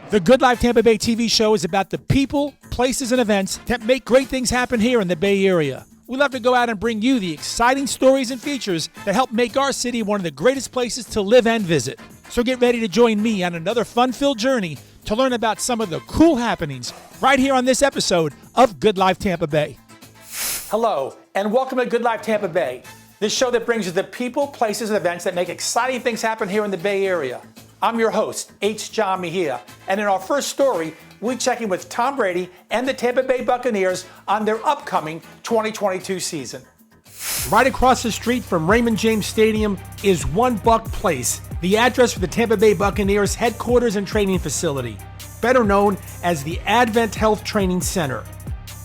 The Good Life Tampa Bay TV show is about the people, places, and events that make great things happen here in the Bay Area. We love to go out and bring you the exciting stories and features that help make our city one of the greatest places to live and visit. So get ready to join me on another fun-filled journey to learn about some of the cool happenings right here on this episode of Good Life Tampa Bay. Hello, and welcome to Good Life Tampa Bay, this show that brings you the people, places, and events that make exciting things happen here in the Bay Area. I'm your host, H John Mejia, and in our first story, we check in with Tom Brady and the Tampa Bay Buccaneers on their upcoming 2022 season. Right across the street from Raymond James Stadium is One Buck Place, the address for the Tampa Bay Buccaneers headquarters and training facility, better known as the Advent Health Training Center.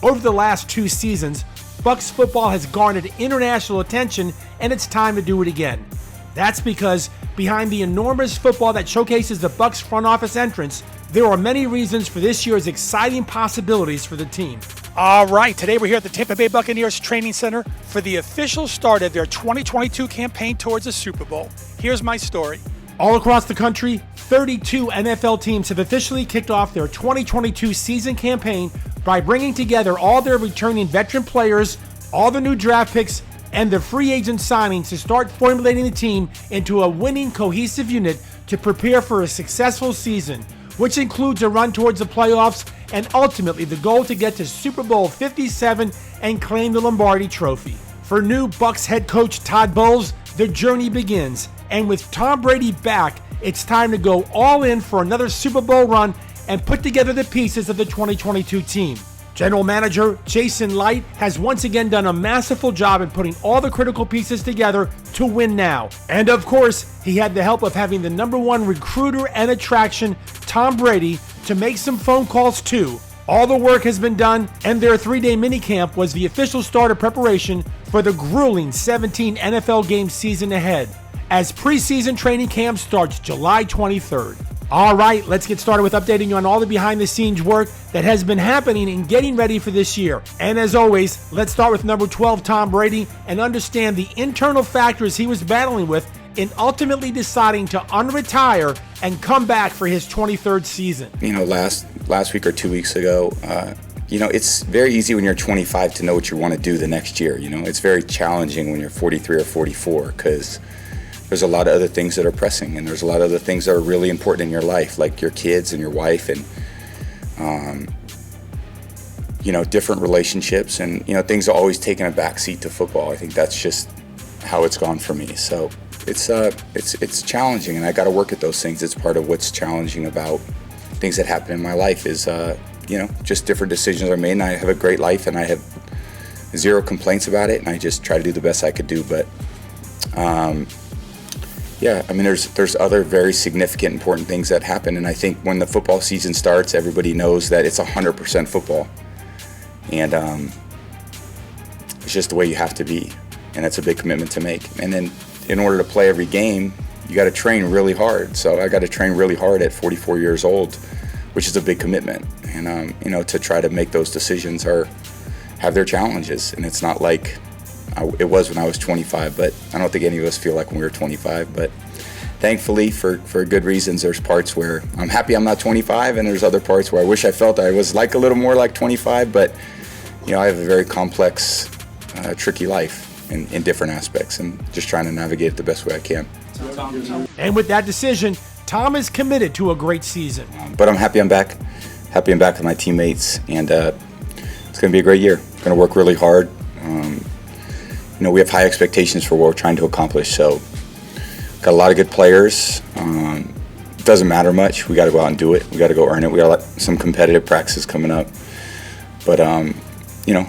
Over the last 2 seasons, Bucs football has garnered international attention, and it's time to do it again. That's because behind the enormous football that showcases the Bucs front office entrance, there are many reasons for this year's exciting possibilities for the team. All right, today we're here at the Tampa Bay Buccaneers Training Center for the official start of their 2022 campaign towards the Super Bowl. Here's my story. All across the country, 32 NFL teams have officially kicked off their 2022 season campaign by bringing together all their returning veteran players, all the new draft picks, and the free agent signings to start formulating the team into a winning, cohesive unit to prepare for a successful season, which includes a run towards the playoffs and ultimately the goal to get to Super Bowl 57 and claim the Lombardi Trophy. For new Bucs head coach Todd Bowles, the journey begins, and with Tom Brady back, it's time to go all in for another Super Bowl run and put together the pieces of the 2022 team. General Manager Jason Licht has once again done a masterful job in putting all the critical pieces together to win now. And of course, he had the help of having the #1 recruiter and attraction, Tom Brady, to make some phone calls too. All the work has been done, and their 3-day minicamp was the official start of preparation for the grueling 17 NFL game season ahead, as preseason training camp starts July 23rd. All right, let's get started with updating you on all the behind-the-scenes work that has been happening in getting ready for this year. And as always, let's start with number 12, Tom Brady, and understand the internal factors he was battling with in ultimately deciding to unretire and come back for his 23rd season. You know, last week or 2 weeks ago, it's very easy when you're 25 to know what you want to do the next year. You know, it's very challenging when you're 43 or 44 because there's a lot of other things that are pressing, and there's a lot of other things that are really important in your life, like your kids and your wife, and different relationships, and things are always taking a back seat to football. I think that's just how it's gone for me. So it's challenging, and I got to work at those things. It's part of what's challenging about things that happen in my life is just different decisions are made, and I have a great life, and I have zero complaints about it, and I just try to do the best I could do, but. There's other very significant, important things that happen, and I think when the football season starts, everybody knows that it's 100% football, and it's just the way you have to be, and it's a big commitment to make. And then, in order to play every game, you got to train really hard. So I got to train really hard at 44 years old, which is a big commitment, and to try to make those decisions have their challenges, and it's not like. It was when I was 25, but I don't think any of us feel like when we were 25. But thankfully, for good reasons, there's parts where I'm happy I'm not 25, and there's other parts where I wish I felt I was like a little more like 25. But I have a very complex, tricky life in different aspects, and just trying to navigate it the best way I can. And with that decision, Tom is committed to a great season. But I'm happy I'm back. Happy I'm back with my teammates, and it's going to be a great year. I'm going to work really hard. We have high expectations for what we're trying to accomplish, so got a lot of good players. It doesn't matter much. We got to go out and do it. We got to go earn it. We got some competitive practices coming up, but I'm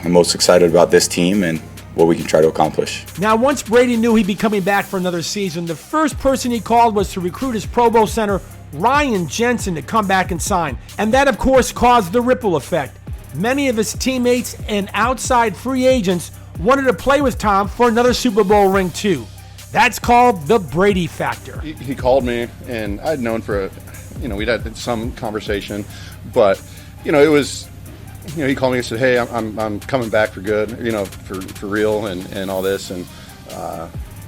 most excited about this team and what we can try to accomplish. Now, once Brady knew he'd be coming back for another season, the first person he called was to recruit his Pro Bowl center, Ryan Jensen, to come back and sign, and that, of course, caused the ripple effect. Many of his teammates and outside free agents wanted to play with Tom for another Super Bowl ring too. That's called the Brady factor. He called me, and I'd known we'd had some conversation, but it was, he called me and said, "Hey, I'm coming back for good, for real, and all this," and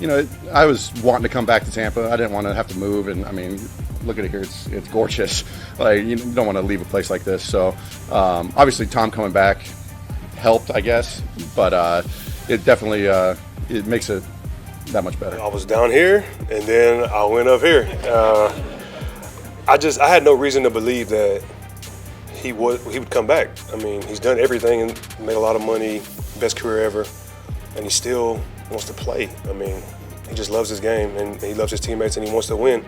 I was wanting to come back to Tampa. I didn't want to have to move, and I mean, look at it here. It's gorgeous. Like, you don't want to leave a place like this. So obviously Tom coming back helped, I guess, but it definitely it makes it that much better. I was down here, and then I went up here. I had no reason to believe that he would come back. I mean, he's done everything and made a lot of money, best career ever, and he still wants to play. I mean, he just loves his game, and he loves his teammates, and he wants to win.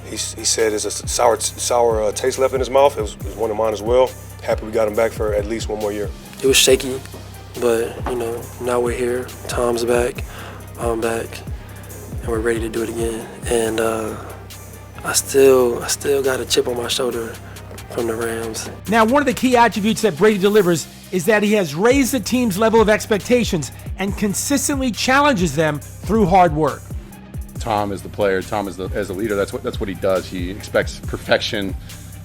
He said there's a sour taste left in his mouth. It was one of mine as well. Happy we got him back for at least one more year. It was shaky, but now we're here. Tom's back, I'm back, and we're ready to do it again. And I still got a chip on my shoulder from the Rams. Now, one of the key attributes that Brady delivers is that he has raised the team's level of expectations and consistently challenges them through hard work. Tom is the player. Tom is as a leader. That's what he does. He expects perfection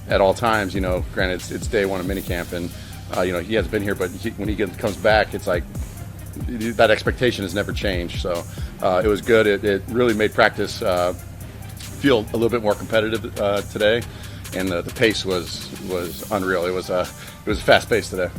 at all times. Granted, it's day one of minicamp, and he hasn't been here, but when he comes back, it's like that expectation has never changed. So it was good. It really made practice feel a little bit more competitive today, and the pace was unreal. It was fast paced today.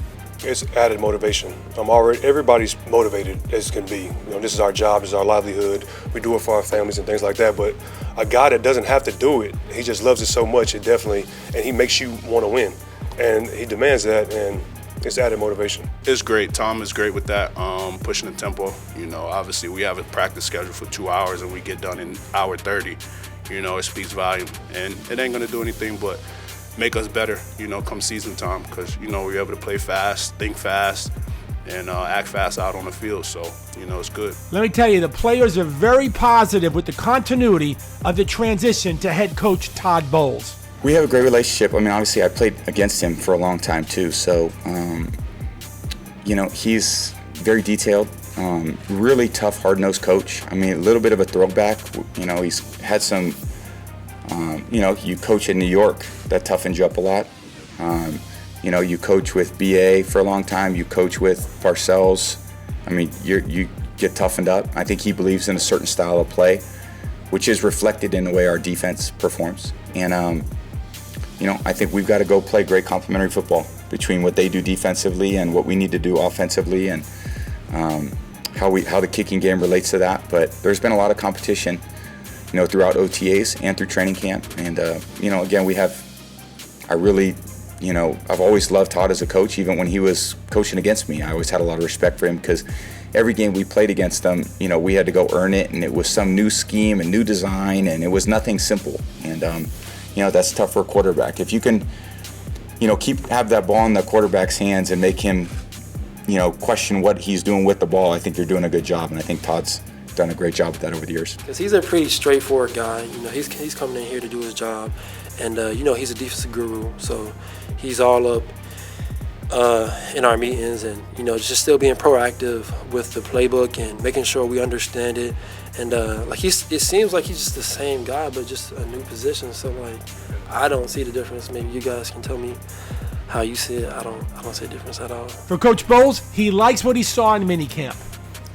It's added motivation. Everybody's motivated as can be. This is our job, this is our livelihood. We do it for our families and things like that. But a guy that doesn't have to do it, he just loves it so much. And he makes you want to win, and he demands that, and it's added motivation. It's great. Tom is great with that, pushing the tempo. Obviously we have a practice schedule for 2 hours, and we get done in hour 30. It speaks volume, and it ain't gonna do anything but make us better, come season time, because, we're able to play fast, think fast, and act fast out on the field. So, it's good. Let me tell you, the players are very positive with the continuity of the transition to head coach Todd Bowles. We have a great relationship. I mean, obviously I played against him for a long time too, so he's very detailed, really tough, hard-nosed coach. I mean, a little bit of a throwback. He's had some you coach in New York, that toughens you up a lot. You coach with BA for a long time, you coach with Parcells. I mean, you get toughened up. I think he believes in a certain style of play, which is reflected in the way our defense performs. And I think we've got to go play great complementary football between what they do defensively and what we need to do offensively, and how the kicking game relates to that. But there's been a lot of competition, throughout OTAs and through training camp. And again, I've always loved Todd as a coach. Even when he was coaching against me, I always had a lot of respect for him, because every game we played against them, we had to go earn it, and it was some new scheme and new design, and it was nothing simple. And that's tough for a quarterback. If you can, have that ball in the quarterback's hands and make him, question what he's doing with the ball, I think you're doing a good job. And I think Todd's done a great job with that over the years. Because he's a pretty straightforward guy. He's coming in here to do his job, and he's a defensive guru, so he's all up in our meetings, and just still being proactive with the playbook and making sure we understand it. And it seems like he's just the same guy, but just a new position. So I don't see the difference. Maybe you guys can tell me how you see it. I don't see a difference at all. For Coach Bowles, he likes what he saw in minicamp.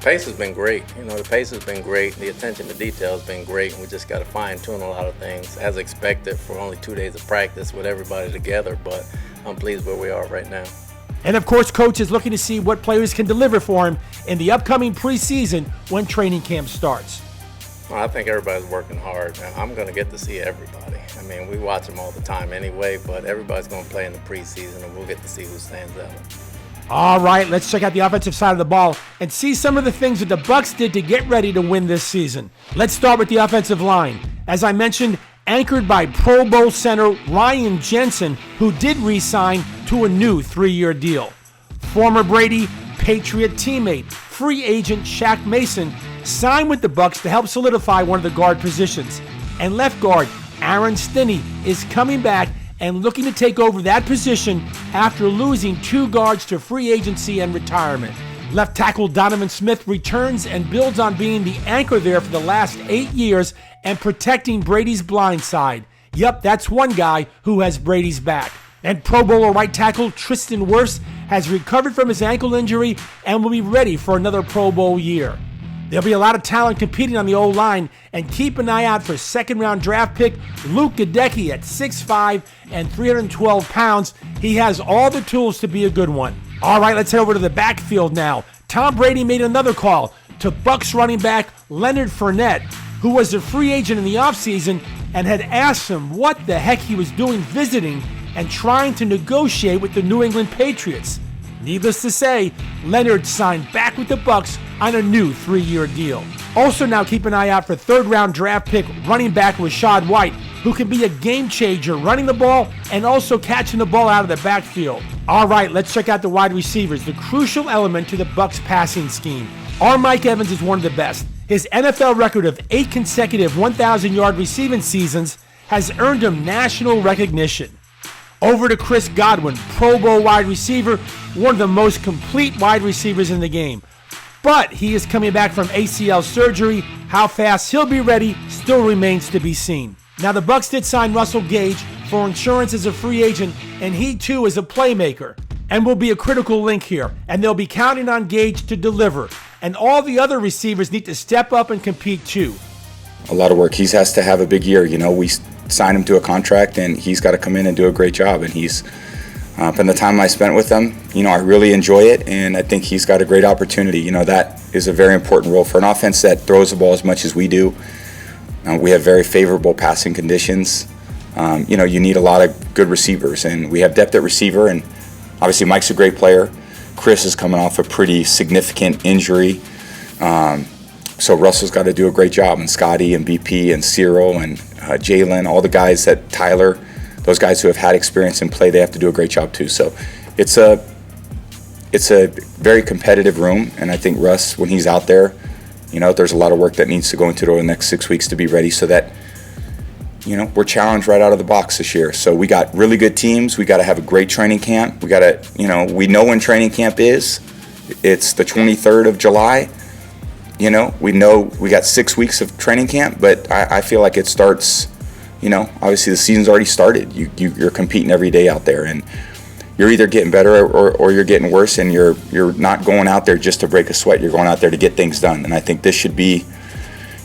Pace has been great. The pace has been great. The attention to detail has been great. And we just got to fine tune a lot of things as expected for only 2 days of practice with everybody together. But I'm pleased where we are right now. And of course, Coach is looking to see what players can deliver for him in the upcoming preseason when training camp starts. Well, I think everybody's working hard. I'm going to get to see everybody. I mean, we watch them all the time anyway, but everybody's going to play in the preseason, and we'll get to see who stands out. All right, let's check out the offensive side of the ball and see some of the things that the Bucs did to get ready to win this season. Let's start with the offensive line. As I mentioned, anchored by Pro Bowl center Ryan Jensen, who did re-sign to a new 3-year deal. Former Brady Patriot teammate, free agent Shaq Mason, signed with the Bucs to help solidify one of the guard positions. And left guard Aaron Stinney is coming back and looking to take over that position after losing 2 guards to free agency and retirement. Left tackle Donovan Smith returns and builds on being the anchor there for the last 8 years and protecting Brady's blind side. Yep, that's one guy who has Brady's back. And Pro Bowler right tackle Tristan Wirfs has recovered from his ankle injury and will be ready for another Pro Bowl year. There'll be a lot of talent competing on the O-line, and keep an eye out for second-round draft pick Luke Gadecki at 6'5" and 312 pounds. He has all the tools to be a good one. All right, let's head over to the backfield now. Tom Brady made another call to Bucs running back Leonard Fournette, who was a free agent in the offseason, and had asked him what the heck he was doing visiting and trying to negotiate with the New England Patriots. Needless to say, Leonard signed back with the Bucs on a new 3-year deal. Also now keep an eye out for third-round draft pick running back Rachaad White, who can be a game changer running the ball and also catching the ball out of the backfield. All right, let's check out the wide receivers, the crucial element to the Bucs passing scheme. Our Mike Evans is one of the best. His NFL record of 8 consecutive 1,000-yard receiving seasons has earned him national recognition. Over to Chris Godwin, Pro Bowl wide receiver, one of the most complete wide receivers in the game. But he is coming back from ACL surgery. How fast he'll be ready still remains to be seen. Now the Bucs did sign Russell Gage for insurance as a free agent, and he too is a playmaker and will be a critical link here. And they'll be counting on Gage to deliver. And all the other receivers need to step up and compete too. A lot of work. He has to have a big year. We signed him to a contract, and he's got to come in and do a great job. And he's, from the time I spent with him, I really enjoy it, and I think he's got a great opportunity. That is a very important role for an offense that throws the ball as much as we do. We have very favorable passing conditions. You need a lot of good receivers, and we have depth at receiver, and obviously Mike's a great player. Chris is coming off a pretty significant injury. So Russell's got to do a great job, and Scotty and BP and Cyril and Jalen, all the guys that Tyler, those guys who have had experience in play, they have to do a great job too. So it's a very competitive room, and I think Russ, when he's out there, there's a lot of work that needs to go into the next 6 weeks to be ready so that, we're challenged right out of the box this year. So we got really good teams. We got to have a great training camp. We got to, we know when training camp is. It's the 23rd of July. We know we got 6 weeks of training camp, but I feel like it starts, obviously the season's already started. You're competing every day out there, and you're either getting better or you're getting worse, and you're not going out there just to break a sweat. You're going out there to get things done. And I think this should be,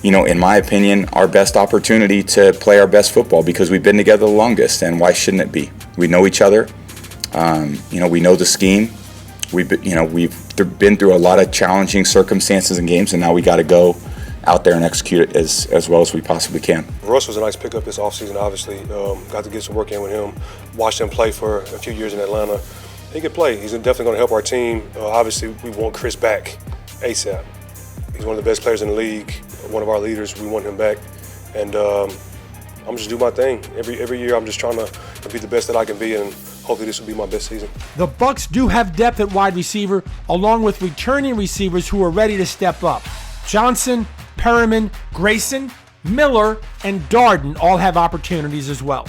in my opinion, our best opportunity to play our best football because we've been together the longest, and why shouldn't it be? We know each other. We know the scheme. We've been through a lot of challenging circumstances and games, and now we got to go out there and execute it as well as we possibly can. Russ was a nice pickup this offseason, obviously. Got to get some work in with him. Watched him play for a few years in Atlanta. He can play. He's definitely going to help our team. Obviously, we want Chris back ASAP. He's one of the best players in the league, one of our leaders. We want him back. And I'm just doing my thing. Every year I'm just trying to be the best that I can be, and hopefully this will be my best season. The Bucs do have depth at wide receiver, along with returning receivers who are ready to step up. Johnson, Perriman, Grayson, Miller, and Darden all have opportunities as well.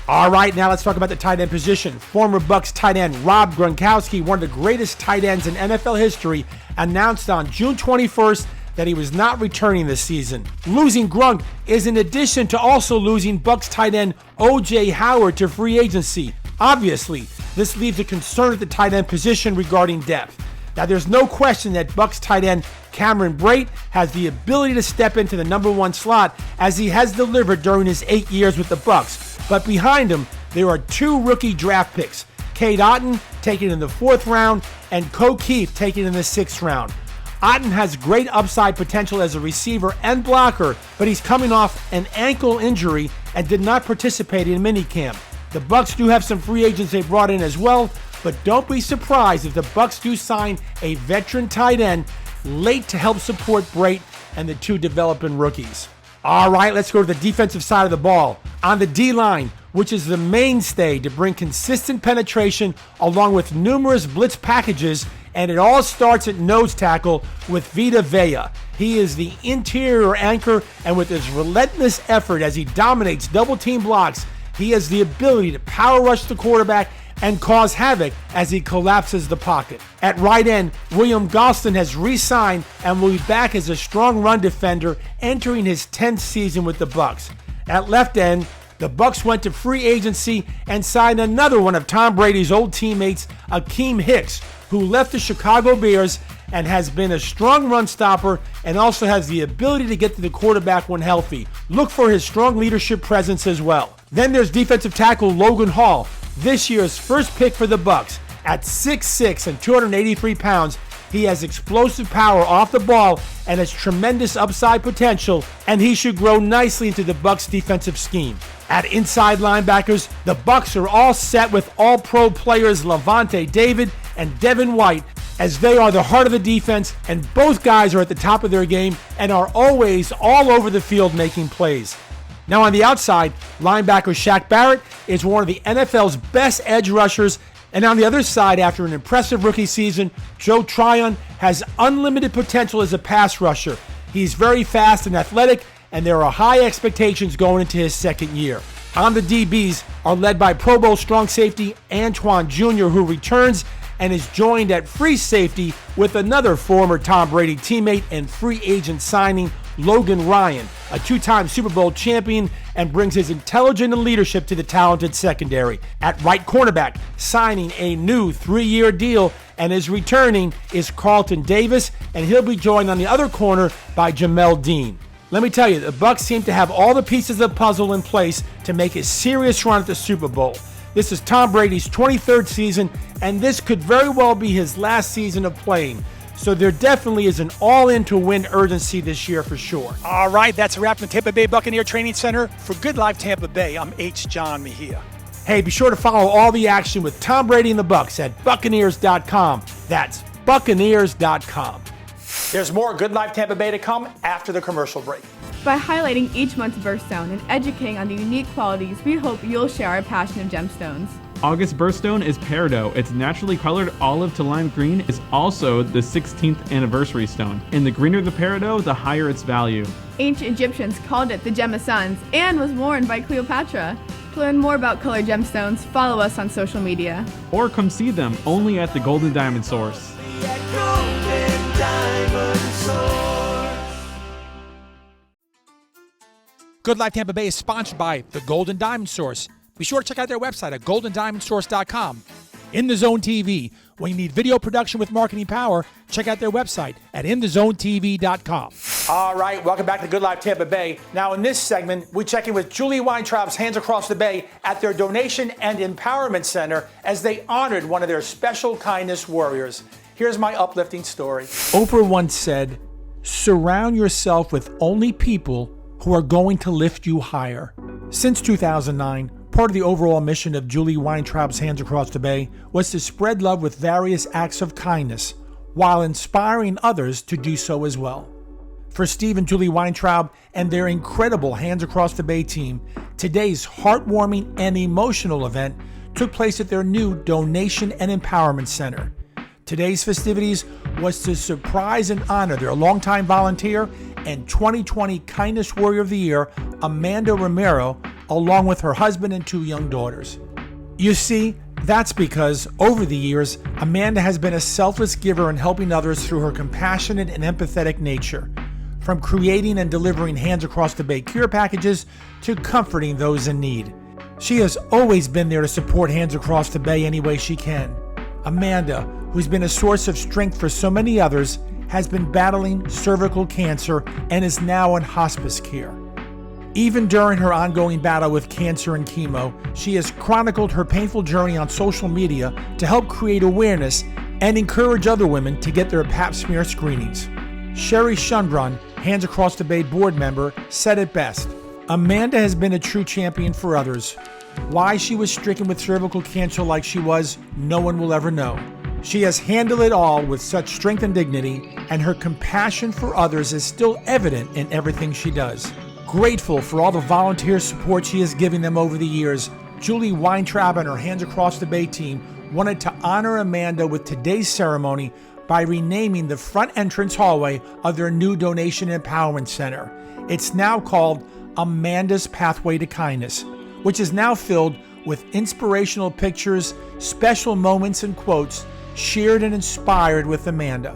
All right, now let's talk about the tight end position. Former Bucs tight end Rob Gronkowski, one of the greatest tight ends in NFL history, announced on June 21st that he was not returning this season. Losing Grunk is in addition to also losing Bucs tight end O.J. Howard to free agency. Obviously, this leaves a concern at the tight end position regarding depth. Now, there's no question that Bucs tight end Cameron Brate has the ability to step into the number 1 slot as he has delivered during his 8 years with the Bucs. But behind him, there are 2 rookie draft picks, Cade Otton taken in the 4th round and Ko Keith taken in the 6th round. Otton has great upside potential as a receiver and blocker, but he's coming off an ankle injury and did not participate in minicamp. The Bucs do have some free agents they brought in as well, but don't be surprised if the Bucs do sign a veteran tight end late to help support Brate and the 2 developing rookies. All right, let's go to the defensive side of the ball. On the D-line, which is the mainstay to bring consistent penetration along with numerous blitz packages, and it all starts at nose tackle with Vita Vea. He is the interior anchor, and with his relentless effort as he dominates double-team blocks, he has the ability to power rush the quarterback and cause havoc as he collapses the pocket. At right end, William Galston has re-signed and will be back as a strong run defender entering his 10th season with the Bucs. At left end, the Bucs went to free agency and signed another one of Tom Brady's old teammates, Akeem Hicks, who left the Chicago Bears and has been a strong run stopper and also has the ability to get to the quarterback when healthy. Look for his strong leadership presence as well. Then there's defensive tackle Logan Hall, this year's first pick for the Bucs. At 6'6" and 283 pounds, he has explosive power off the ball and has tremendous upside potential, and he should grow nicely into the Bucs' defensive scheme. At inside linebackers, the Bucs are all set with all-pro players Levante David and Devin White, as they are the heart of the defense, and both guys are at the top of their game and are always all over the field making plays. Now on the outside, linebacker Shaq Barrett is one of the NFL's best edge rushers, and on the other side, after an impressive rookie season, Joe Tryon has unlimited potential as a pass rusher. He's very fast and athletic, and there are high expectations going into his second year. On the DBs are led by Pro Bowl strong safety Antoine Jr., who returns and is joined at free safety with another former Tom Brady teammate and free agent signing, Logan Ryan, a two-time Super Bowl champion, and brings his intelligence and leadership to the talented secondary. At right cornerback, signing a new 3-year deal and is returning is Carlton Davis, and he'll be joined on the other corner by Jamel Dean. Let me tell you, the Bucs seem to have all the pieces of the puzzle in place to make a serious run at the Super Bowl. This is Tom Brady's 23rd season, and this could very well be his last season of playing. So there definitely is an all-in-to-win urgency this year for sure. All right, that's a wrap from the Tampa Bay Buccaneer Training Center. For Good Life Tampa Bay, I'm H John Mejia. Hey, be sure to follow all the action with Tom Brady and the Bucs at Buccaneers.com. That's Buccaneers.com. There's more Good Life Tampa Bay to come after the commercial break. By highlighting each month's birthstone and educating on the unique qualities, we hope you'll share our passion of gemstones. August birthstone is peridot. Its naturally colored olive to lime green is also the 16th anniversary stone. And the greener the peridot, the higher its value. Ancient Egyptians called it the Gem of Suns and was worn by Cleopatra. To learn more about colored gemstones, follow us on social media. Or come see them only at the Golden Diamond Source. Good Life Tampa Bay is sponsored by the Golden Diamond Source. Be sure to check out their website at goldendiamondsource.com. In the Zone TV, when you need video production with marketing power, check out their website at inthezonetv.com. All right, welcome back to Good Life Tampa Bay. Now in this segment, we check in with Julie Weintraub's Hands Across the Bay at their Donation and Empowerment Center as they honored one of their special kindness warriors. Here's my uplifting story. Oprah once said, "Surround yourself with only people who are going to lift you higher." Since 2009, part of the overall mission of Julie Weintraub's Hands Across the Bay was to spread love with various acts of kindness while inspiring others to do so as well. For Steve and Julie Weintraub and their incredible Hands Across the Bay team, today's heartwarming and emotional event took place at their new Donation and Empowerment Center. Today's festivities was to surprise and honor their longtime volunteer and 2020 Kindness Warrior of the Year, Amanda Romero, along with her husband and 2 young daughters. You see, that's because over the years, Amanda has been a selfless giver in helping others through her compassionate and empathetic nature, from creating and delivering Hands Across the Bay care packages to comforting those in need. She has always been there to support Hands Across the Bay any way she can. Amanda, who's been a source of strength for so many others, has been battling cervical cancer and is now in hospice care. Even during her ongoing battle with cancer and chemo, she has chronicled her painful journey on social media to help create awareness and encourage other women to get their pap smear screenings. Sherry Shunbrun, Hands Across the Bay board member, said it best. Amanda has been a true champion for others. Why she was stricken with cervical cancer like she was, no one will ever know. She has handled it all with such strength and dignity, and her compassion for others is still evident in everything she does. Grateful for all the volunteer support she has given them over the years, Julie Weintraub and her Hands Across the Bay team wanted to honor Amanda with today's ceremony by renaming the front entrance hallway of their new Donation Empowerment Center. It's now called Amanda's Pathway to Kindness, which is now filled with inspirational pictures, special moments, and quotes shared and inspired with Amanda.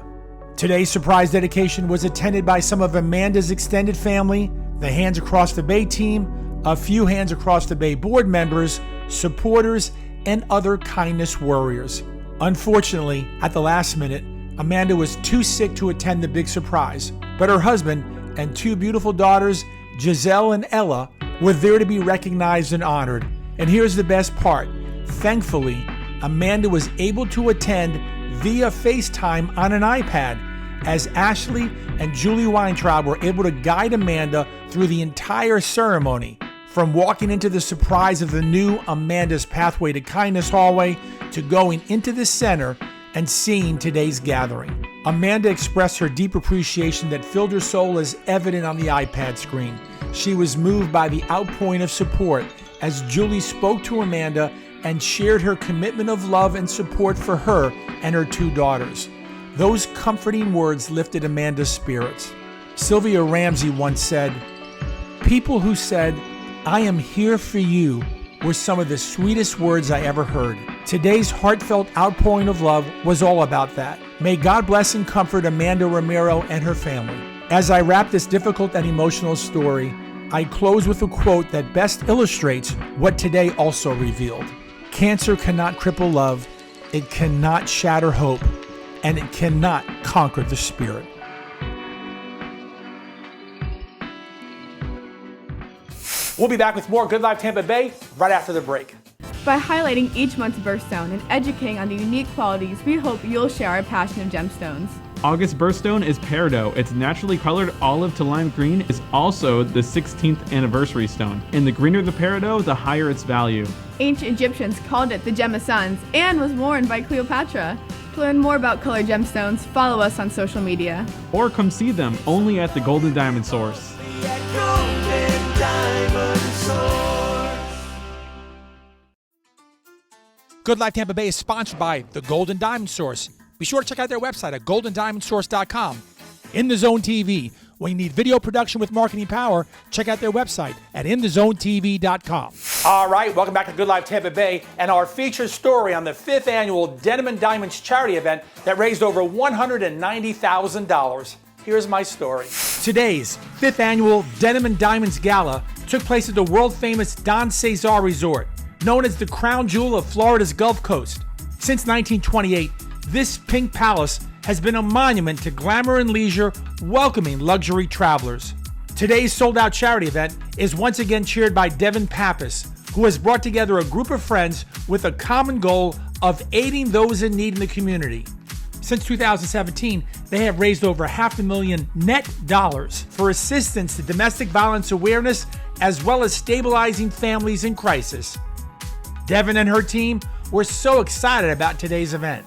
Today's surprise dedication was attended by some of Amanda's extended family, the Hands Across the Bay team, A few hands across the Bay board members, supporters, and other kindness warriors. Unfortunately, at the last minute, Amanda was too sick to attend the big surprise, but her husband and two beautiful daughters, Giselle and Ella, were there to be recognized and honored. And here's the best part. Thankfully, Amanda was able to attend via FaceTime on an iPad, as Ashley and Julie Weintraub were able to guide Amanda through the entire ceremony, from walking into the surprise of the new Amanda's Pathway to Kindness hallway to going into the center and seeing today's gathering. Amanda expressed her deep appreciation that filled her soul as evident on the iPad screen. She was moved by the outpouring of support as Julie spoke to Amanda and shared her commitment of love and support for her and her two daughters. Those comforting words lifted Amanda's spirits. Sylvia Ramsey once said, "People who said, 'I am here for you,' were some of the sweetest words I ever heard." Today's heartfelt outpouring of love was all about that. May God bless and comfort Amanda Romero and her family. As I wrap this difficult and emotional story, I close with a quote that best illustrates what today also revealed. Cancer cannot cripple love, it cannot shatter hope, and it cannot conquer the spirit. We'll be back with more Good Life Tampa Bay right after the break. By highlighting each month's birthstone and educating on the unique qualities, we hope you'll share our passion of gemstones. August birthstone is peridot. Its naturally colored olive to lime green is also the 16th anniversary stone. And the greener the peridot, the higher its value. Ancient Egyptians called it the Gem of Suns and was worn by Cleopatra. To learn more about colored gemstones, follow us on social media. Or come see them only at the Golden Diamond Source. Good Life Tampa Bay is sponsored by the Golden Diamond Source. Be sure to check out their website at goldendiamondsource.com. In the Zone TV, when you need video production with marketing power, check out their website at inthezonetv.com. All right, welcome back to Good Life Tampa Bay and our featured story on the 5th annual Denim and Diamonds charity event that raised over $190,000. Here's my story. Today's 5th annual Denim and Diamonds Gala took place at the world-famous Don Cesar Resort, known as the crown jewel of Florida's Gulf Coast. Since 1928, this pink palace has been a monument to glamour and leisure, welcoming luxury travelers. Today's sold-out charity event is once again cheered by Devin Pappas, who has brought together a group of friends with a common goal of aiding those in need in the community. Since 2017, they have raised over $500,000 net dollars for assistance to domestic violence awareness, as well as stabilizing families in crisis. Devin and her team were so excited about today's event.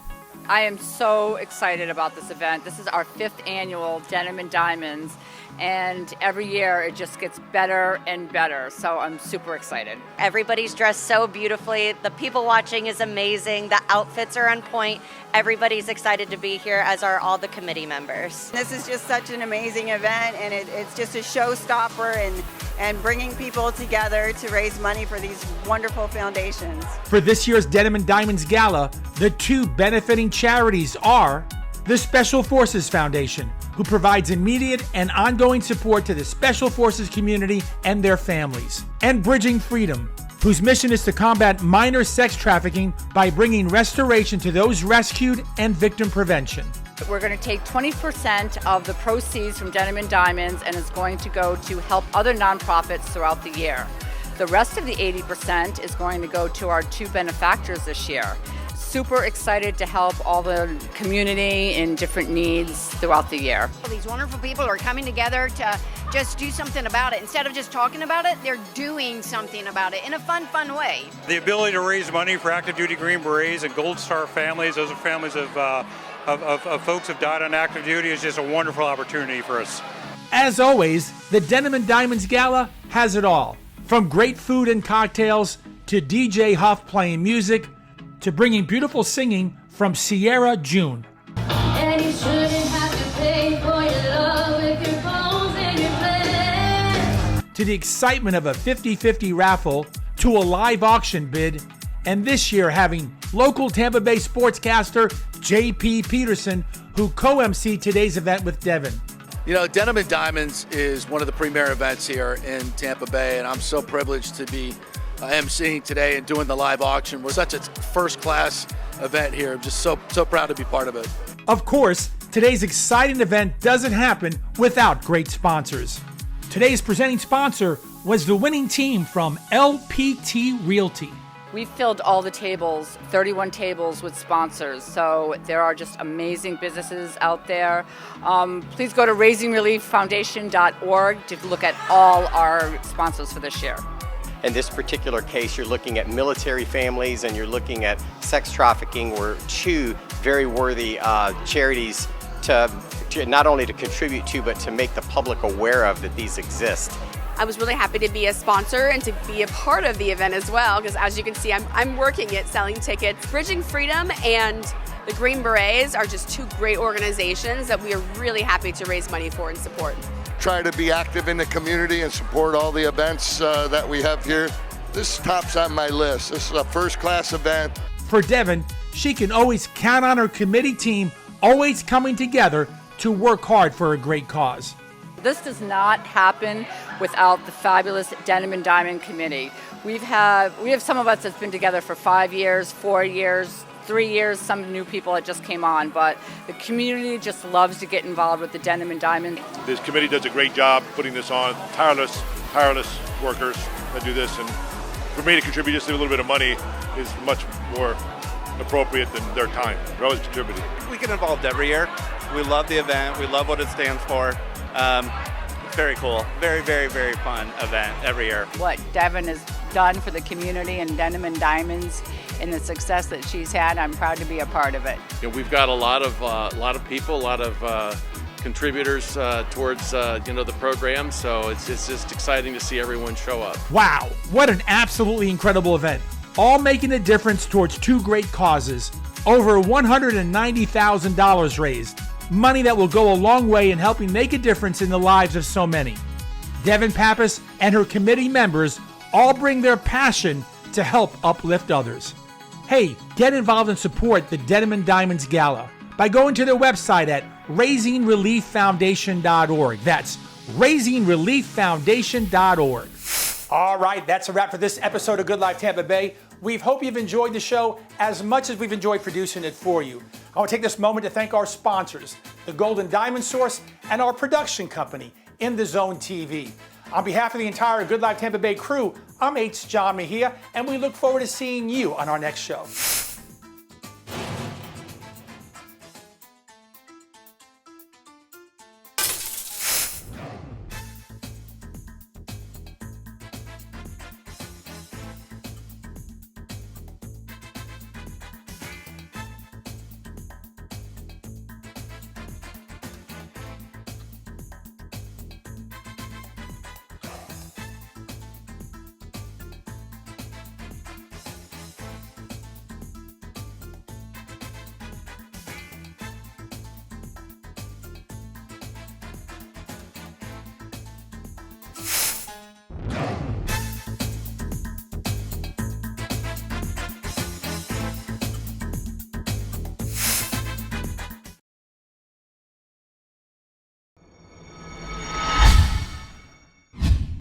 I am so excited about this event. This is our 5th annual Denim and Diamonds, and every year it just gets better and better, so I'm super excited. Everybody's dressed so beautifully. The people watching is amazing. The outfits are on point. Everybody's excited to be here, as are all the committee members. This is just such an amazing event, and it's just a showstopper and bringing people together to raise money for these wonderful foundations. For this year's Denim and Diamonds Gala, the two benefiting charities are the Special Forces Foundation, who provides immediate and ongoing support to the Special Forces community and their families, and Bridging Freedom, whose mission is to combat minor sex trafficking by bringing restoration to those rescued and victim prevention. We're going to take 20% of the proceeds from Denim and Diamonds, and it's going to go to help other nonprofits throughout the year. The rest of the 80% is going to go to our two benefactors this year. Super excited to help all the community in different needs throughout the year. These wonderful people are coming together to just do something about it. Instead of just talking about it, they're doing something about it in a fun way. The ability to raise money for active duty Green Berets and Gold Star families, those are families of folks who've died on active duty, is just a wonderful opportunity for us. As always, the Denim and Diamonds Gala has it all. From great food and cocktails to DJ Huff playing music to bringing beautiful singing from Sierra June. And you shouldn't have to pay for your love with your bones and your plans. To the excitement of a 50-50 raffle, to a live auction bid, and this year having local Tampa Bay sportscaster J.P. Peterson, who co-emceed today's event with Devin. You know, Denim and Diamonds is one of the premier events here in Tampa Bay, and I'm so privileged to be emceeing today and doing the live auction. We're such a first-class event here. I'm just so proud to be part of it. Of course, today's exciting event doesn't happen without great sponsors. Today's presenting sponsor was the winning team from LPT Realty. We filled all the tables, 31 tables with sponsors, so there are just amazing businesses out there. Please go to raisingrelieffoundation.org to look at all our sponsors for this year. In this particular case, you're looking at military families and you're looking at sex trafficking. We're two very worthy charities to not only to contribute to, but to make the public aware of that these exist. I was really happy to be a sponsor and to be a part of the event as well, because as you can see, I'm working it, selling tickets. Bridging Freedom and the Green Berets are just two great organizations that we are really happy to raise money for and support. Try to be active in the community and support all the events that we have here. This tops on my list. This is a first-class event. For Devin, she can always count on her committee team always coming together to work hard for a great cause. This does not happen without the fabulous Denim and Diamond Committee. We have some of us that's been together for 5 years, 4 years, 3 years, some new people that just came on, but the community just loves to get involved with the Denim and Diamond. This committee does a great job putting this on. Tireless workers that do this, and for me to contribute just a little bit of money is much more appropriate than their time. They're always contributing. We get involved every year. We love the event. We love what it stands for. It's very cool. Very, very, very fun event every year. What Devin has done for the community and Denim and Diamonds and the success that she's had, I'm proud to be a part of it. You know, we've got a lot of people, a lot of contributors towards the program. So it's just exciting to see everyone show up. Wow, what an absolutely incredible event. All making a difference towards two great causes. Over $190,000 raised. Money that will go a long way in helping make a difference in the lives of so many. Devin Pappas and her committee members all bring their passion to help uplift others. Hey, get involved and support the Denim and Diamonds Gala by going to their website at raisingrelieffoundation.org. That's raisingrelieffoundation.org. All right, that's a wrap for this episode of Good Life Tampa Bay. We hope you've enjoyed the show as much as we've enjoyed producing it for you. I want to take this moment to thank our sponsors, the Golden Diamond Source, and our production company, In the Zone TV. On behalf of the entire Good Life Tampa Bay crew, I'm H John Mejia, and we look forward to seeing you on our next show.